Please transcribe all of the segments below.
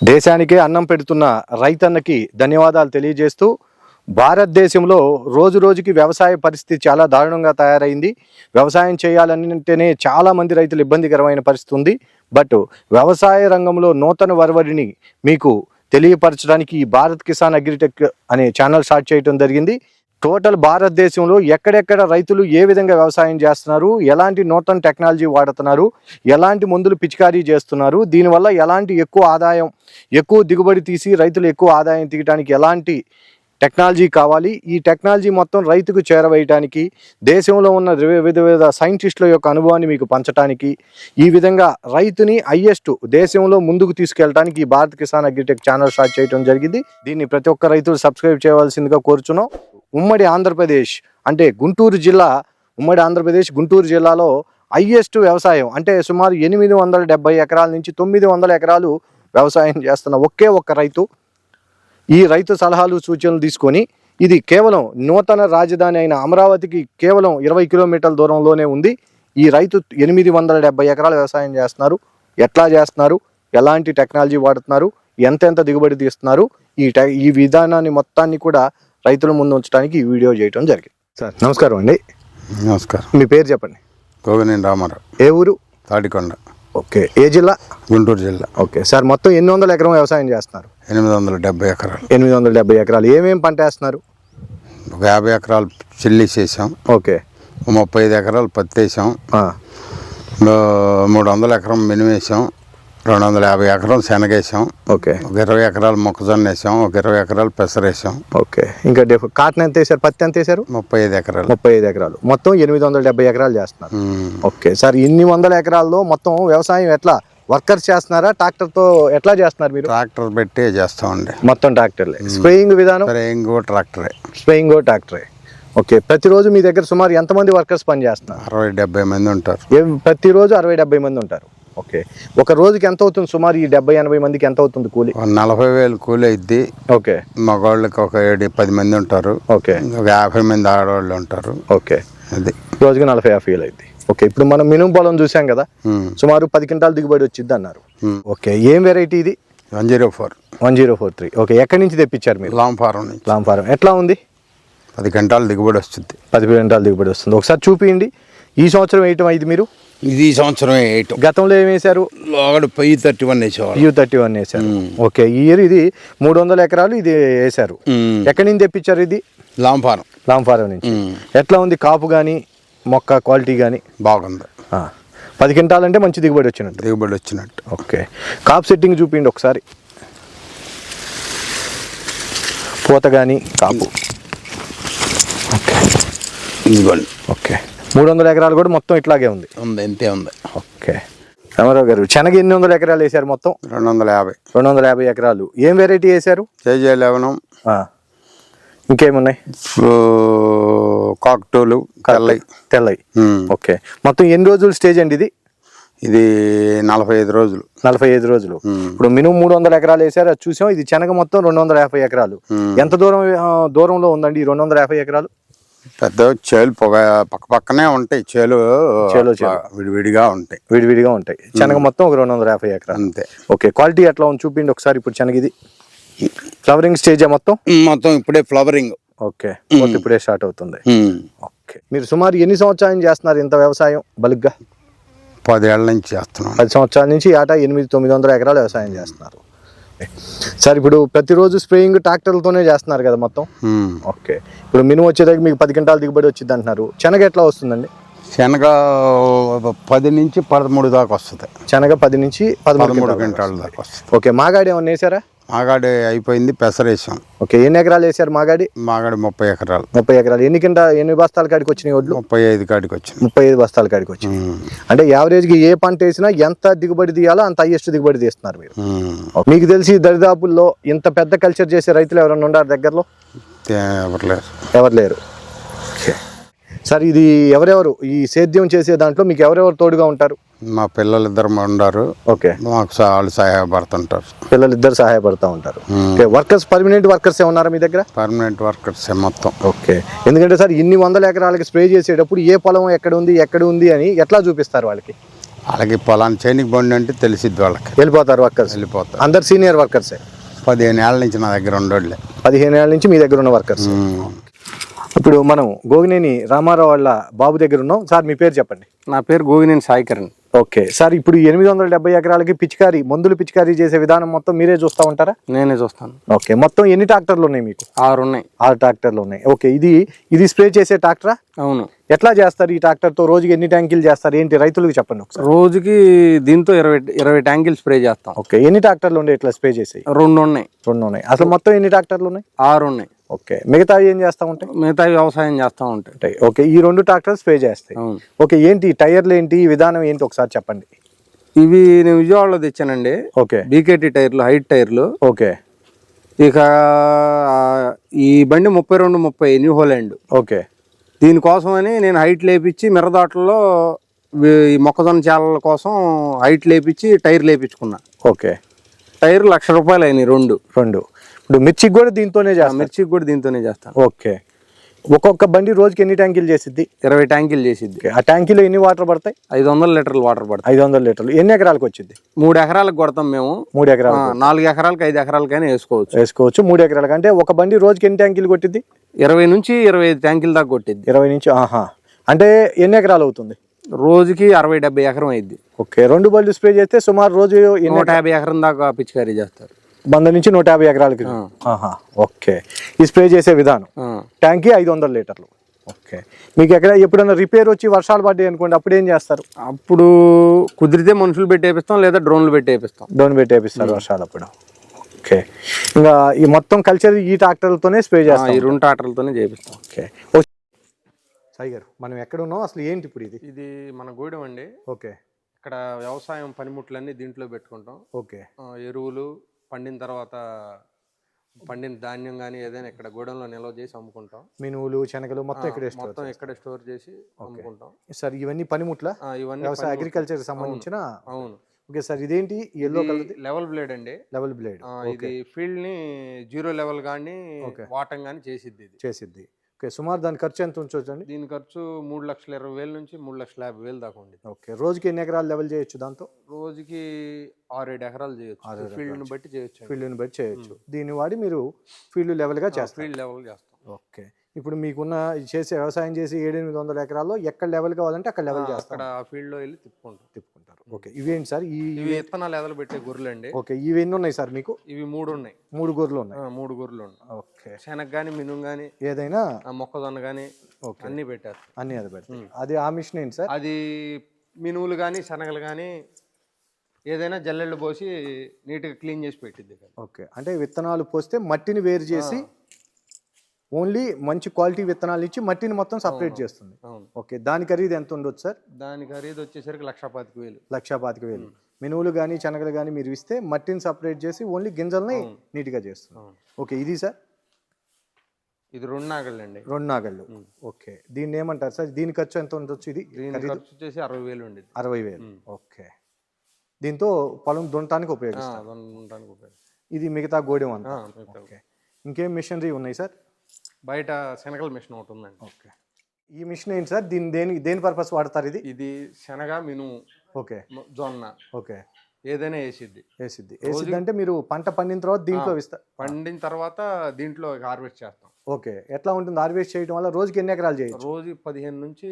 దేశానికే అన్నం పెడుతున్న రైతన్నకి ధన్యవాదాలు తెలియజేస్తూ భారతదేశంలో రోజు రోజుకి వ్యవసాయ పరిస్థితి చాలా దారుణంగా తయారైంది. వ్యవసాయం చేయాలంటేనే చాలా మంది రైతులు ఇబ్బందికరమైన పరిస్థితి ఉంది. బట్ వ్యవసాయ రంగంలో నూతన వరవడిని మీకు తెలియపరచడానికి ఈ భారత్ కిసాన్ అగ్రిటెక్ అనే ఛానల్ స్టార్ట్ చేయడం జరిగింది. టోటల్ భారతదేశంలో ఎక్కడెక్కడ రైతులు ఏ విధంగా వ్యవసాయం చేస్తున్నారు, ఎలాంటి నూతన టెక్నాలజీ వాడుతున్నారు, ఎలాంటి మందులు పిచికారీ చేస్తున్నారు, దీనివల్ల ఎలాంటి ఎక్కువ ఆదాయం, ఎక్కువ దిగుబడి తీసి రైతులు ఎక్కువ ఆదాయం తీయడానికి ఎలాంటి టెక్నాలజీ కావాలి, ఈ టెక్నాలజీ మొత్తం రైతుకు చేరవేయడానికి, దేశంలో ఉన్న వివిధ సైంటిస్టుల యొక్క అనుభవాన్ని మీకు పంచడానికి, ఈ విధంగా రైతుని హైయెస్ట్ దేశంలో ముందుకు తీసుకెళ్ళడానికి ఈ Bharat Kisan agritech channel start చేయడం జరిగింది. దీన్ని ప్రతి ఒక్క రైతులు సబ్స్క్రైబ్ చేయవలసిందిగా కోరుచున్నాం. ఉమ్మడి ఆంధ్రప్రదేశ్ అంటే గుంటూరు జిల్లా, ఉమ్మడి ఆంధ్రప్రదేశ్ గుంటూరు జిల్లాలో హైయెస్ట్ వ్యవసాయం అంటే సుమారు 870 ఎకరాల నుంచి 900 ఎకరాలు వ్యవసాయం చేస్తున్న ఒకే ఒక్క రైతు. ఈ రైతు సలహాలు సూచనలు తీసుకొని ఇది కేవలం నూతన రాజధాని అయిన అమరావతికి కేవలం 20 కిలోమీటర్ల దూరంలోనే ఉంది. ఈ రైతు 870 ఎకరాల వ్యవసాయం చేస్తున్నారు. ఎట్లా చేస్తున్నారు, ఎలాంటి టెక్నాలజీ వాడుతున్నారు, ఎంత దిగుబడి తీస్తున్నారు, ఈ విధానాన్ని మొత్తాన్ని కూడా రైతుల ముందు ఉంచడానికి ఈ వీడియో చేయడం జరిగింది. సార్ నమస్కారం అండి. నమస్కారం. మీ పేరు చెప్పండి. గోవినేని రామారావు. ఏ ఊరు? తాడికొండ. ఓకే. ఏ జిల్లా? గుంటూరు జిల్లా. ఓకే సార్, మొత్తం 800 ఎకరం వ్యవసాయం చేస్తున్నారు? 870 ఎకరాలు. 870 ఎకరాలు. ఏమేమి పంట వేస్తున్నారు? ఒక 50 ఎకరాలు చిల్లి చేసాం. ఓకే. 35 ఎకరాలు పత్తి వేసాం. 300 ఎకరం మినుము వేసాం. 250 ఎకరం శనగేసాం. ఓకే. ఒక 20 ఎకరాలు మొక్కజొన్న వేసాం. ఒక 20 ఎకరాలు పెసరు వేసాం. ఓకే. ఇంకా కాటన్ ఎంత వేసారు, పత్తి ఎంత వేసారు? 35 ఎకరాలు. 35 ఎకరాలు. మొత్తం 870 ఎకరాలు చేస్తున్నారు. ఓకే సార్, ఇన్ని వందల ఎకరాల్లో మొత్తం వ్యవసాయం ఎట్లా వర్కర్స్ చేస్తున్నారా, ట్రాక్టర్తో ఎట్లా చేస్తున్నారు మీరు? ట్రాక్టర్ పెట్టి చేస్తామండి. మొత్తం ట్రాక్టర్లే. స్ప్రేయింగ్ విధానం? స్ప్రేయింగ్ ట్రాక్టరే. స్ప్రేయింగ్ ట్రాక్టరే. ఓకే. ప్రతిరోజు మీ దగ్గర సుమారు ఎంతమంది వర్కర్స్ పని చేస్తున్నారు? 60-70 మంది ఉంటారు. ప్రతిరోజు 60-70 మంది ఉంటారు. ఓకే. ఒక రోజుకి ఎంత అవుతుంది సుమారు? ఈ 70-80 మందికి ఎంత అవుతుంది కూలి? 40,000 కూలి అయింది. ఓకే. మగవాళ్ళకి ఒక 7-10 మంది ఉంటారు. ఓకే. ఒక 50 మంది ఆడవాళ్ళు ఉంటారు. ఓకే. అది రోజుకి 40-50 అయింది. ఓకే. ఇప్పుడు మనం మినుము పొలం చూసాం కదా, సుమారు 10 క్వింటాల దిగుబడి వచ్చింది అన్నారు. ఓకే. ఏం వెరైటీ ఇది? 1043. ఓకే. ఎక్కడి నుంచి తెప్పించారు మీరు? లాంగ్ ఫారం నుంచి. Long form. ఎట్లా ఉంది? 10 క్వింటాల దిగుబడి వస్తుంది. 10 క్వింటాల దిగుబడి వస్తుంది. ఒకసారి చూపించండి. ఈ సంవత్సరం వేయటం ఇది మీరు? ఇది ఈ సంవత్సరం వేయటం. గతంలో ఏం వేశారు? U31 వేసేవాళ్ళు. U31 వేశారు. ఓకే. ఈ ఇయర్ ఇది 300 ఎకరాలు ఇది వేశారు. ఎక్కడి నుంచి తెప్పించారు ఇది? Long form. లాంగ్ ఫారం నుంచి. ఎట్లా ఉంది కాపు కానీ, మొక్క క్వాలిటీ కానీ? బాగుంది. 10 క్వింటాల్ అంటే మంచి దిగుబడి వచ్చినట్టు. ఓకే. కాపు సెట్టింగ్ చూపించండి ఒకసారి. పూత కానీ కాపు. ఓకే. ఇదిగోండి. ఓకే. 300 ఎకరాలు కూడా మొత్తం ఇట్లాగే ఉంది. ఇంతే ఉంది. ఓకే. రామారావు గారు, శనగ 800 ఎకరాలు వేసారు మొత్తం? 250 ఎకరాలు. ఏం వెరైటీ వేసారు? KJ11. ఇంకేమున్నాయి? కాక్టోలు, తెల్లయి. ఓకే. మొత్తం ఎన్ని రోజులు స్టేజ్ అండి ఇది? ఇది 45 రోజులు. 45 రోజులు. ఇప్పుడు మినిమం 300 ఎకరాలు వేసారు, అది చూసాం. ఇది శనగ మొత్తం 250 ఎకరాలు. ఎంత దూరంలో ఉందండి ఈ 250 ఎకరాలు? పెద్ద చేలు పక్కనే ఉంటాయి. చేలు విడివిడిగా ఉంటాయి. శనగ మొత్తం ఒక 250 ఎకరాలు అంతే. ఓకే. క్వాలిటీ ఎట్లా ఉంది చూపిండి ఒకసారి. ఇప్పుడు శనగ ఇది ఫ్లవరింగ్ స్టేజ్ మొత్తం ఇప్పుడే ఫ్లవరింగ్. ఓకే. ఇప్పుడే స్టార్ట్ అవుతుంది. ఓకే. మీరు సుమారు ఎన్ని సంవత్సరాలు చేస్తున్నారు ఇంత వ్యవసాయం బలుగ్గా? 10 ఏళ్ళ నుంచి చేస్తున్నాం. 10 సంవత్సరాల నుంచి ఏటా 800-900 ఎకరాలు వ్యవసాయం చేస్తున్నారు. సార్, ఇప్పుడు ప్రతిరోజు స్ప్రేయింగ్ ట్రాక్టర్లతోనే చేస్తున్నారు కదా మొత్తం? ఓకే. ఇప్పుడు మినిమం వచ్చేదానికి మీకు 10 క్వింటాల దిగుబడి వచ్చింది అంటున్నారు. శనగ ఎట్లా వస్తుందండి? శనగ 10 నుంచి 13 దాకా వస్తుంది. శనగ 10 నుంచి 13 క్వింటాల దాకా వస్తుంది. ఓకే. మాగాడి ఏమన్నా వేసారా? మాగాడి అయిపోయింది. పెసరు వేసాం. ఓకే. ఎన్ని ఎకరాలు వేసారు మాగాడి? 30 ఎకరాలు. 30 ఎకరాలు. ఎన్ని బస్తాల కాడికి వచ్చినాయి వడ్లు? 35 కాడికి వచ్చినాయి. 35 బస్తాల కాడికి వచ్చినాయి. అంటే యావరేజ్గా ఏ పంట వేసినా ఎంత దిగుబడి తీయాలో అంత హైయెస్ట్ దిగుబడి తీస్తున్నారు మీరు. మీకు తెలిసి దరిదాపుల్లో ఇంత పెద్ద కల్చర్ చేసే రైతులు ఎవరైనా ఉన్నారు దగ్గరలో? ఎవరు లేరు. సార్, ఇది ఎవరెవరు ఈ సేద్యం చేసే దాంట్లో మీకు ఎవరెవరు తోడుగా ఉంటారు? మా పిల్లలిద్దరు ఉన్నారు. ఓకే. మాకు వాళ్ళు సహాయపడుతుంటారు. పిల్లలిద్దరు సహాయపడుతూ ఉంటారు. వర్కర్స్, పర్మనెంట్ వర్కర్స్ ఉన్నారా మీ దగ్గర? పర్మనెంట్ వర్కర్స్ మొత్తం. ఓకే. ఎందుకంటే సార్, ఇన్ని 100 ఎకరాలకి స్ప్రే చేసేటప్పుడు ఏ పొలం ఎక్కడ ఉంది అని ఎట్లా చూపిస్తారు వాళ్ళకి? వాళ్ళకి పొలాన్ని చేయనికి బండి అంటే తెలిసిద్ది వాళ్ళకి. వెళ్ళిపోతారు వర్కర్స్, వెళ్ళిపోతారు. అందరు సీనియర్ వర్కర్సే. 15 ఏళ్ళ నుంచి నా దగ్గర ఉండోళ్ళే. 15 ఏళ్ళ నుంచి మీ దగ్గర ఉన్న వర్కర్స్. ఇప్పుడు మనం గోగినేని రామారావు వాళ్ళ బాబు దగ్గర ఉన్నాం. సార్ మీ పేరు చెప్పండి. నా పేరు గోగినేని సాయికరణ్. ఓకే సార్, ఇప్పుడు 870 ఎకరాలకి పిచికారీ మందులు పిచికారీ చేసే విధానం మొత్తం మీరే చూస్తూ ఉంటారా? నేనే చూస్తాను. ఓకే, మొత్తం ఎన్ని ట్రాక్టర్లు ఉన్నాయి మీకు? 6 ఉన్నాయి. 6 ట్రాక్టర్లు ఉన్నాయి. ఓకే, ఇది స్ప్రే చేసే ట్రాక్టరా? అవును. ఎట్లా చేస్తారు ఈ ట్రాక్టర్తో? రోజుకి ఎన్ని ట్యాంకులు చేస్తారు ఏంటి రైతులకు చెప్పండి ఒకసారి. రోజుకి దీంతో 20 ట్యాంకులు స్ప్రే చేస్తాం. ఓకే, ఎన్ని ట్రాక్టర్లు ఉండే ఇట్లా స్ప్రే చేసి? 2 ఉన్నాయి. 2 ఉన్నాయి. అసలు మొత్తం ఎన్ని ట్రాక్టర్లు ఉన్నాయి? 6 ఉన్నాయి. ఓకే, మిగతా ఏం చేస్తా ఉంటాయి? మిగతా వ్యవసాయం చేస్తూ ఉంటాయి. ఓకే, ఈ 2 ట్రాక్టర్లు స్ప్రే చేస్తాయి. అవును. ఓకే, ఏంటి టైర్లు ఏంటి విధానం ఏంటి ఒకసారి చెప్పండి. ఇవి నేను విజయవాడలో తెచ్చానండి. ఓకే, బీకేటీ టైర్లు, హైట్ టైర్లు. ఓకే, ఇక ఈ బండి 32-30 న్యూ హోలాండ్. ఓకే, దీనికోసమని నేను హైట్ లేపించి మిరదాటల్లో ఈ మొక్కజొన్న చాలల కోసం హైట్ లేపించి టైర్ లేపించుకున్నా. ఓకే, టైర్ ₹1,00,000 అయినాయి 2. ఇప్పుడు మిర్చికి కూడా దీంతోనే చేస్తాను. మిర్చికి కూడా దీంతోనే చేస్తాను. ఓకే, ఒక్కొక్క బండి రోజుకి ఎన్ని ట్యాంకులు చేసిద్ది? 20 ట్యాంకులు చేసిద్ది. ఆ ట్యాంకులో ఎన్ని వాటర్ పడతాయి? 500 లీటర్లు వాటర్ పడతాయి. 500 లీటర్లు. ఎన్ని ఎకరాలకు వచ్చింది? 3 ఎకరాలకు కొడతాం మేము. 3 ఎకరాలు, 4 ఎకరాలకు 5 ఎకరాలకైనా వేసుకోవచ్చు. 3 ఎకరాలకు అంటే ఒక బండి రోజుకి ఎన్ని ట్యాంకులు కొట్టిద్ది? 20 నుంచి 25 ట్యాంకుల దాకా కొట్టిద్ది. 20 నుంచి. అంటే ఎన్ని ఎకరాలు అవుతుంది? రోజుకి 60-70 ఎకరం అయింది. ఓకే, 2 బళ్ళు స్ప్రే చేస్తే సుమారు రోజు 150 ఎకరం దాకా పిచికారీ చేస్తారు. 100 నుంచి 150 ఎకరాలకి. ఓకే, ఈ స్ప్రే చేసే విధానం. ట్యాంకి 500 లీటర్లు. ఓకే, మీకు ఎప్పుడైనా రిపేర్ వచ్చి వర్షాలు పడ్డాయి అనుకోండి, అప్పుడు ఏం చేస్తారు? అప్పుడు కుదిరితే మనుషులు పెట్టి వేపిస్తాం, లేదా డ్రోన్లు పెట్టి వేపిస్తాం. డ్రోన్ పెట్టి వేపిస్తారు వర్షాలు అప్పుడు. ఓకే, ఇంకా ఈ మొత్తం కల్చర్ ఈ ట్రాక్టర్లతోనే స్ప్రే చేస్తాం. ఈ 2 ట్రాక్టర్లతోనే చేపిస్తాం. ఓకే, సాయి గారు మనం ఎక్కడ ఉన్నాం అసలు ఏంటి ఇప్పుడు? ఇది మన గూడెం అండి. ఓకే, ఇక్కడ వ్యవసాయం పనిముట్లన్నీ దీంట్లో పెట్టుకుంటాం. ఓకే, ఎరువులు పండిన తర్వాత పండిన ధాన్యం కానీ ఏదైనా ఇక్కడ గూడెంలో నిల్వ చేసి అమ్ముకుంటాం. మినువులు, శనగలు మొత్తం ఇక్కడే స్టోర్ చేసి అమ్ముకుంటాం. సార్ ఇవన్నీ పనిముట్ల వ్యవసాయ అగ్రికల్చర్ సంబంధించిన? అవును. ఓకే సార్, ఇదేంటి ఎల్లో కలర్? లెవెల్ బ్లేడ్ అండి. Level blade. ఇది ఫీల్డ్ ని 0 లెవెల్ గానీ వాటం గానీ చేసిద్ది. ఓకే, సుమారు దాని ఖర్చు ఎంత ఉంచవచ్చు అండి? దీని ఖర్చు 3,20,000 నుంచి 3,50,000 దాకా ఉంది. ఓకే, రోజుకి ఎన్ని ఎకరాలు లెవెల్ చేయొచ్చు దాంతో? రోజుకి 6-7 ఎకరాలు చేయొచ్చు. ఫీల్డ్ని బట్టి చేయొచ్చు. దీన్ని వాడి మీరు ఫీల్డ్ లెవెల్గా చేస్తారు. ఫీల్డ్ లెవెల్ చేస్తాం. ఓకే, ఇప్పుడు మీకున్న చేసే వ్యవసాయం చేసి 700-800 ఎకరాల్లో ఎక్కడ లెవెల్ కావాలంటే అక్కడ లెవెల్ చేస్తారు. అక్కడ ఫీల్డ్ లో వెళ్ళి తిప్పుకుంటారు. ఓకే, ఇవేంటి సార్? ఇవి విత్తనాలు ఎదలు పెట్టే గొర్రెలు అండి. ఓకే, ఇవి ఎన్ని ఉన్నాయి సార్ మీకు? ఇవి 3 ఉన్నాయి. 3 గొర్రెలు ఉన్నాయి. 3 గొర్రెలు ఉన్నాయి. ఓకే, శనగ కానీ మినుము కానీ ఏదైనా మొక్కజొన్న కానీ అన్ని పెట్టారు. అన్ని అది పెడతారు. అది ఆ మిషన్ ఏంటి సార్? అది మినువులు కానీ శనగలు కానీ ఏదైనా జల్లెళ్ళు పోసి నీట్గా క్లీన్ చేసి పెట్టింది. ఓకే, అంటే విత్తనాలు పోస్తే మట్టిని వేరు చేసి ఓన్లీ మంచి క్వాలిటీ విత్తనాలు ఇచ్చి మట్టిని మొత్తం సపరేట్ చేస్తుంది. ఓకే, దాని ఖరీదు ఎంత ఉండొచ్చు సార్? దాని ఖరీదు వచ్చేసరికి 1,25,000. 1,25,000. మినువులు కానీ శనగలు కానీ మీరు ఇస్తే మట్టిని సపరేట్ చేసి ఓన్లీ గింజల్ని నీట్గా చేస్తుంది. ఓకే, ఇది సార్? ఇది 2 నాగళ్ళు అండి. 2 నాగళ్ళు. ఓకే, దీన్ని ఏమంటారు సార్? దీని ఖర్చు ఎంత ఉండొచ్చు? ఇది ఖర్చు వచ్చేసి 60,000 ఉండేది. 60,000. ఓకే, దీంతో పొలం దున్నటానికి ఉపయోగిస్తారు. ఇది మిగతా గోడెం అంతా. ఓకే, ఇంకేం మిషనరీ ఉన్నాయి సార్? బయట శనగల మిషన్ ఒకటి ఉందండి. ఓకే, ఈ మిషన్ ఏంటి సార్? దేని పర్పస్ వాడతారు? ఇది శనగ మినుము, ఓకే, జొన్న, ఓకే, ఏదైనా వేసిద్ది అంటే మీరు పంట పండిన తర్వాత దీంట్లో పండిన తర్వాత దీంట్లో హార్వెస్ట్ చేస్తాం. ఓకే, ఎట్లా ఉంటుంది హార్వెస్ట్ చేయడం వల్ల? రోజుకి ఎన్ని ఎకరాలు చేయొచ్చు? రోజు 15 నుంచి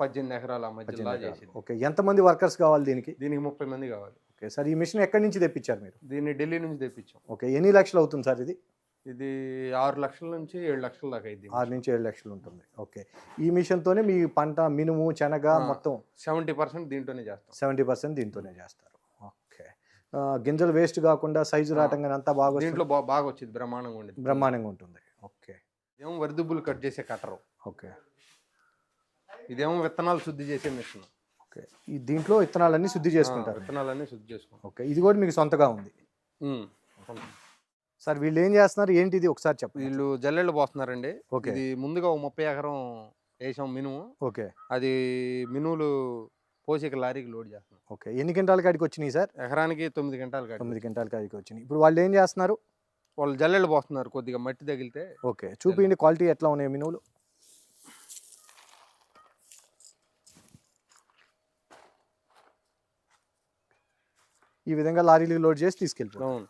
18 ఎకరాల మధ్యలో చేసి. ఓకే, ఎంతమంది వర్కర్స్ కావాలి దీనికి? 30 మంది కావాలి. ఓకే సార్, ఈ మిషన్ ఎక్కడి నుంచి తెప్పించారు మీరు? దీన్ని ఢిల్లీ నుంచి తెప్పించాం. ఓకే, ఎన్ని లక్షలు అవుతుంది సార్ ఇది? ఇది 6 లక్షల నుంచి 7 లక్షల దాకా అయింది. 6 నుంచి 7 లక్షలు ఉంటుంది. ఓకే, ఈ మిషన్తోనే మీ పంట మినుము శనగ మొత్తం 70% దీంట్లోనే చేస్తాం. 70% దీంతోనే చేస్తారు. ఓకే, గింజలు వేస్ట్ కాకుండా సైజు రావటం అంతా బాగా దీంట్లో బాగా వచ్చింది. బ్రహ్మాండంగా ఉంటుంది. ఓకే, ఇదేమో వరిదుబ్బులు కట్ చేసే కట్టరు. ఓకే, ఇదేమో విత్తనాలు శుద్ధి చేసే మిషన్. ఓకే, ఈ దీంట్లో విత్తనాలన్నీ శుద్ధి చేసుకుంటారు. ఓకే, ఇది కూడా మీకు సొంతగా ఉంది. సార్ వీళ్ళు ఏం చేస్తున్నారు ఏంటి ఇది ఒకసారి చెప్పండి. వీళ్ళు జల్లెళ్ళు పోస్తున్నారండి. ఓకే, ఇది ముందుగా 30 ఎకరం వేసాం మినుము. ఓకే, అది మినువులు పోసి లారీకి లోడ్ చేస్తున్నాం. ఓకే, ఎన్ని క్వింటాల కాడికి వచ్చినాయి సార్? ఎకరానికి 9 క్వింటాల కాడికి. 9 క్వింటాల కాడికి వచ్చినాయి. ఇప్పుడు వాళ్ళు ఏం చేస్తున్నారు? వాళ్ళు జల్లెళ్ళు పోస్తున్నారు. కొద్దిగా మట్టి తగిలితే. ఓకే, చూపించండి క్వాలిటీ ఎట్లా ఉన్నాయి మినువులు. ఈ విధంగా లారీలు లోడ్ చేసి తీసుకెళ్ళిపోతాం. అవును.